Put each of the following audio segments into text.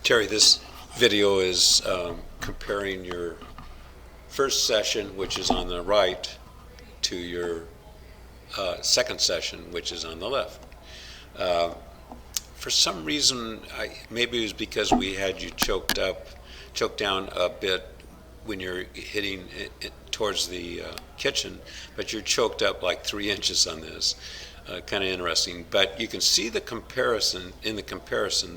Terry, this video is comparing your first session, which is on the right, to your second session, which is on the left. For some reason, maybe it was because we had you choked down a bit when you're hitting it towards the kitchen, but you're choked up like 3 inches on this. Kind of interesting. But you can see the comparison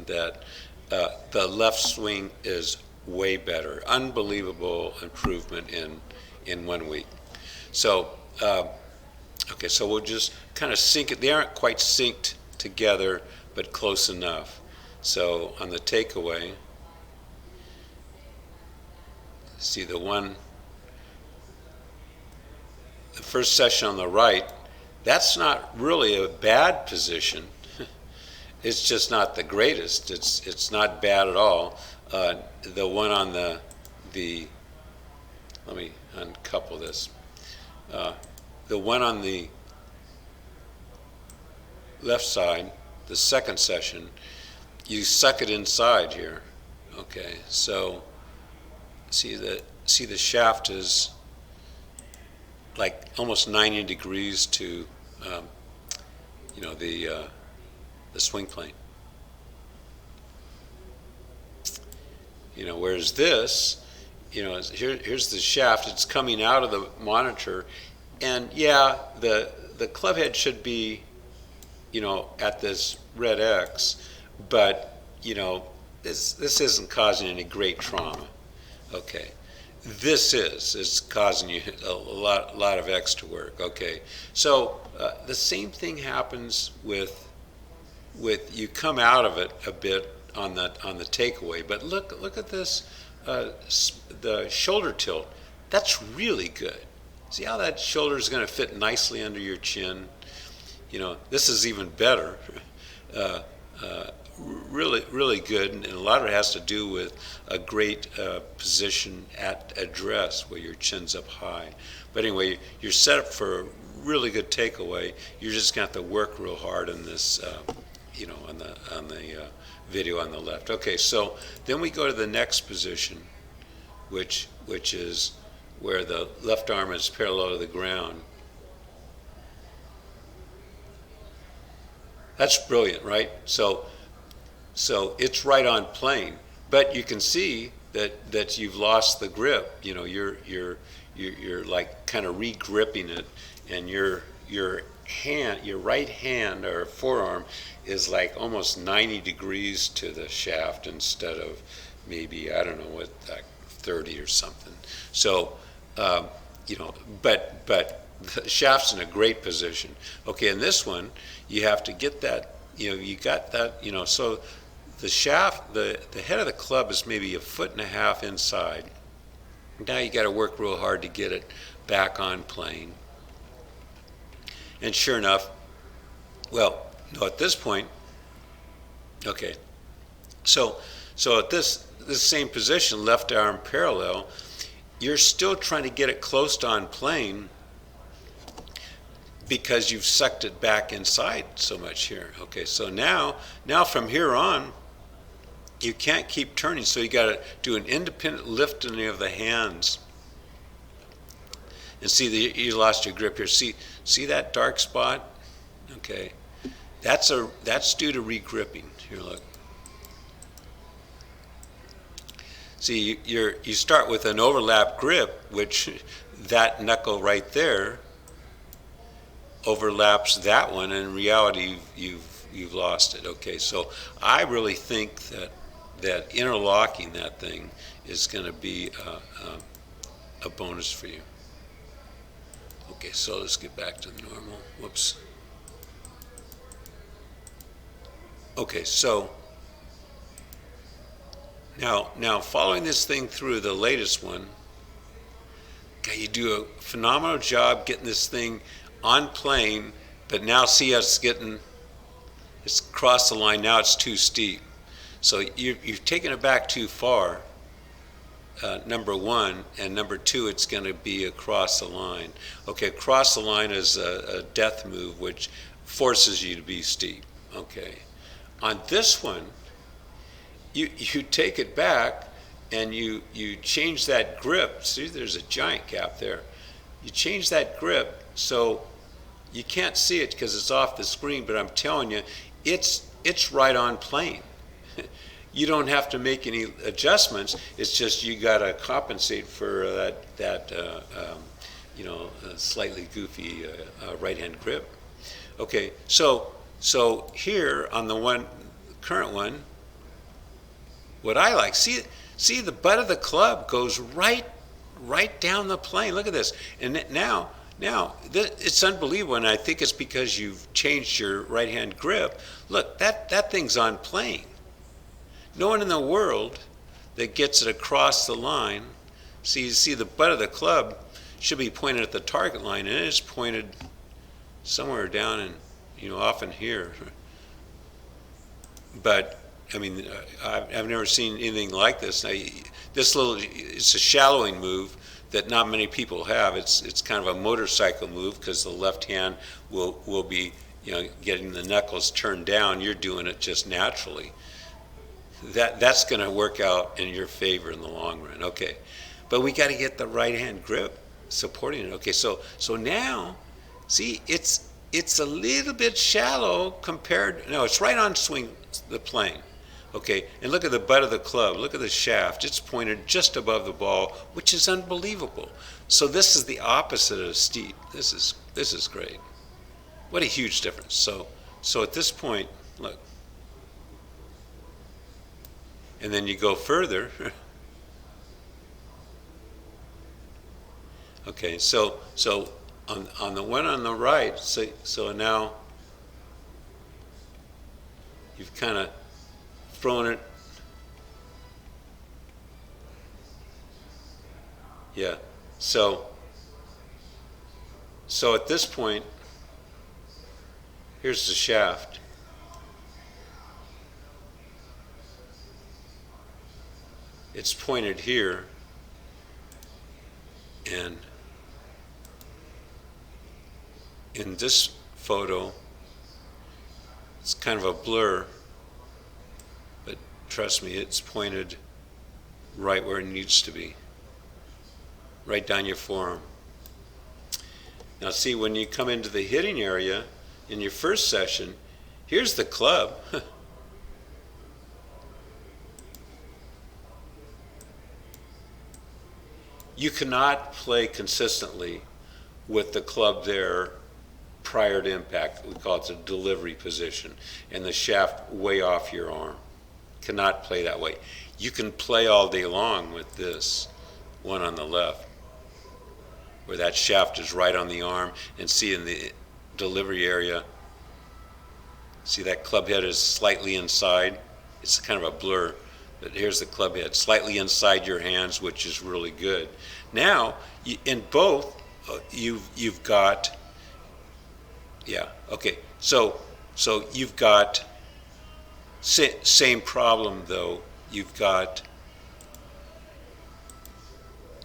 that the left swing is way better. Unbelievable improvement in 1 week. So, okay, so we'll just kind of sync it. They aren't quite synced together, but close enough. So on the takeaway, see the first session on the right, that's not really a bad position. It's just not the greatest. It's not bad at all. The one on the let me uncouple this. The one on the left side, the second session, you suck it inside here. Okay, so see the shaft is like almost 90 degrees to the swing plane. Whereas this, here's the shaft. It's coming out of the monitor, and yeah, the club head should be, at this red X, but this isn't causing any great trauma. Okay, it's causing you a lot of extra work. Okay, so the same thing happens with you come out of it a bit on the takeaway, but look at this, the shoulder tilt. That's really good. See how that shoulder is going to fit nicely under your chin. This is even better. Really good, and a lot of it has to do with a great position at address where your chin's up high. But anyway, you're set up for a really good takeaway. You're just going to have to work real hard on this, on the video on the left. Okay, so then we go to the next position, which is where the left arm is parallel to the ground. That's brilliant, right? So it's right on plane, but you can see that you've lost the grip. You're like kind of re-gripping it, and your right hand or forearm is like almost 90 degrees to the shaft instead of maybe, I don't know what, like 30 or something. So but the shaft's in a great position. Okay, in this one, you have to get that, you got that, so the shaft, the head of the club is maybe 1.5 feet inside. Now you got to work real hard to get it back on plane. And sure enough, well, no, at this point, okay, so at this same position, left arm parallel, you're still trying to get it close to on plane because you've sucked it back inside so much here. Okay, so now from here on, you can't keep turning, so you got to do an independent lifting of the hands. And see, you lost your grip here. See that dark spot? Okay, that's due to re-gripping. Here, look. See, you start with an overlap grip, which that knuckle right there overlaps that one, and in reality you've lost it. Okay, so I really think that interlocking that thing is going to be a bonus for you. Okay, so let's get back to the normal. Whoops. Okay, so now following this thing through, the latest one, okay, you do a phenomenal job getting this thing on plane, but now see how it's crossed the line. Now it's too steep. So you've taken it back too far, number one, and number two, it's going to be across the line. Okay, across the line is a death move, which forces you to be steep. Okay. On this one, you take it back and you change that grip. See, there's a giant gap there. You change that grip so you can't see it because it's off the screen, but I'm telling you, it's right on plane. You don't have to make any adjustments. It's just you got to compensate for that slightly goofy right-hand grip. Okay, so here on the current one, what I like, see the butt of the club goes right down the plane. Look at this, and now it's unbelievable, and I think it's because you've changed your right-hand grip. Look, that thing's on plane. No one in the world that gets it across the line. See the butt of the club should be pointed at the target line, and it is pointed somewhere down in, often here. But I mean, I've never seen anything like this. Now, it's a shallowing move that not many people have. It's kind of a motorcycle move because the left hand will be getting the knuckles turned down. You're doing it just naturally. That's going to work out in your favor in the long run. Okay, but we got to get the right hand grip supporting it. Okay, so now, see, it's a little bit shallow compared. No, it's right on the plane. Okay, and look at the butt of the club. Look at the shaft. It's pointed just above the ball, which is unbelievable. So this is the opposite of steep. This is great. What a huge difference. So at this point, look. And then you go further. Okay, so on the one on the right, so now you've kind of thrown it. Yeah. So at this point, here's the shaft. It's pointed here, and in this photo, it's kind of a blur, but trust me, it's pointed right where it needs to be, right down your forearm. Now see, when you come into the hitting area in your first session, here's the club. You cannot play consistently with the club there prior to impact. We call it the delivery position, and the shaft way off your arm. Cannot play that way. You can play all day long with this one on the left, where that shaft is right on the arm, and see in the delivery area, see that club head is slightly inside. It's kind of a blur. But here's the club head, slightly inside your hands, which is really good. Now, in both, you've got, yeah, okay. So you've got same problem though. You've got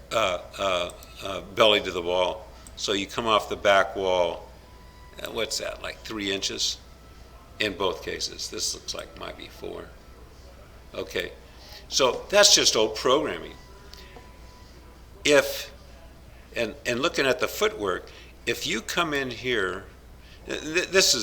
belly to the wall. So you come off the back wall. What's that? Like 3 inches? In both cases. This looks like might be 4. Okay, so that's just old programming. And looking at the footwork, if you come in here, this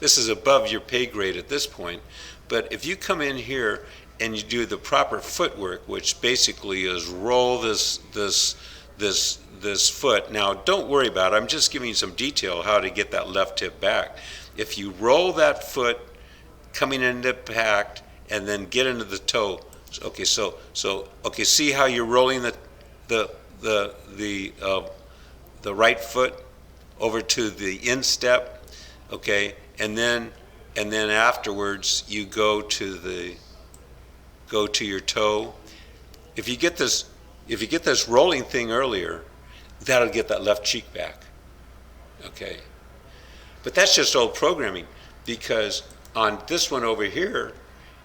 is above your pay grade at this point, but if you come in here and you do the proper footwork, which basically is roll this foot. Now, don't worry about it. I'm just giving you some detail how to get that left hip back. If you roll that foot coming into impact and then get into the toe. Okay, so see how you're rolling the right foot over to the instep, okay, and then afterwards you go to your toe. If you get this rolling thing earlier, that'll get that left cheek back, okay. But that's just old programming, because on this one over here,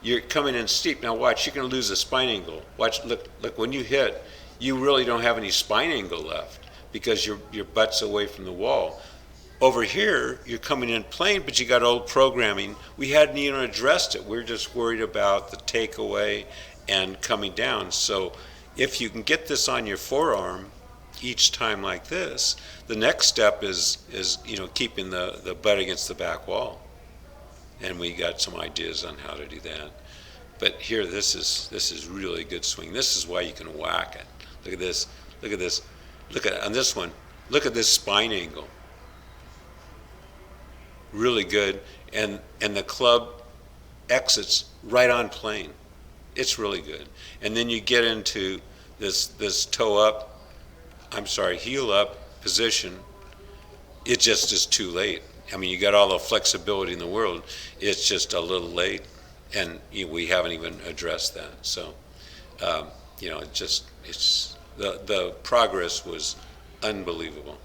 you're coming in steep. Now watch, you're going to lose the spine angle. Watch, look, when you hit, you really don't have any spine angle left because your butt's away from the wall. over here, you're coming in plain, but you got old programming. We hadn't even addressed it. We're just worried about the takeaway and coming down. So if you can get this on your forearm each time like this, the next step is keeping the butt against the back wall. And we got some ideas on how to do that. But here, this is really good swing. This is why you can whack it. Look at this. Look at this. Look at on this one. Look at this spine angle. Really good, and the club exits right on plane. It's really good. And then you get into this toe up, heel up position. It just is too late. I mean, you got all the flexibility in the world. It's just a little late, and we haven't even addressed that. So, the progress was unbelievable.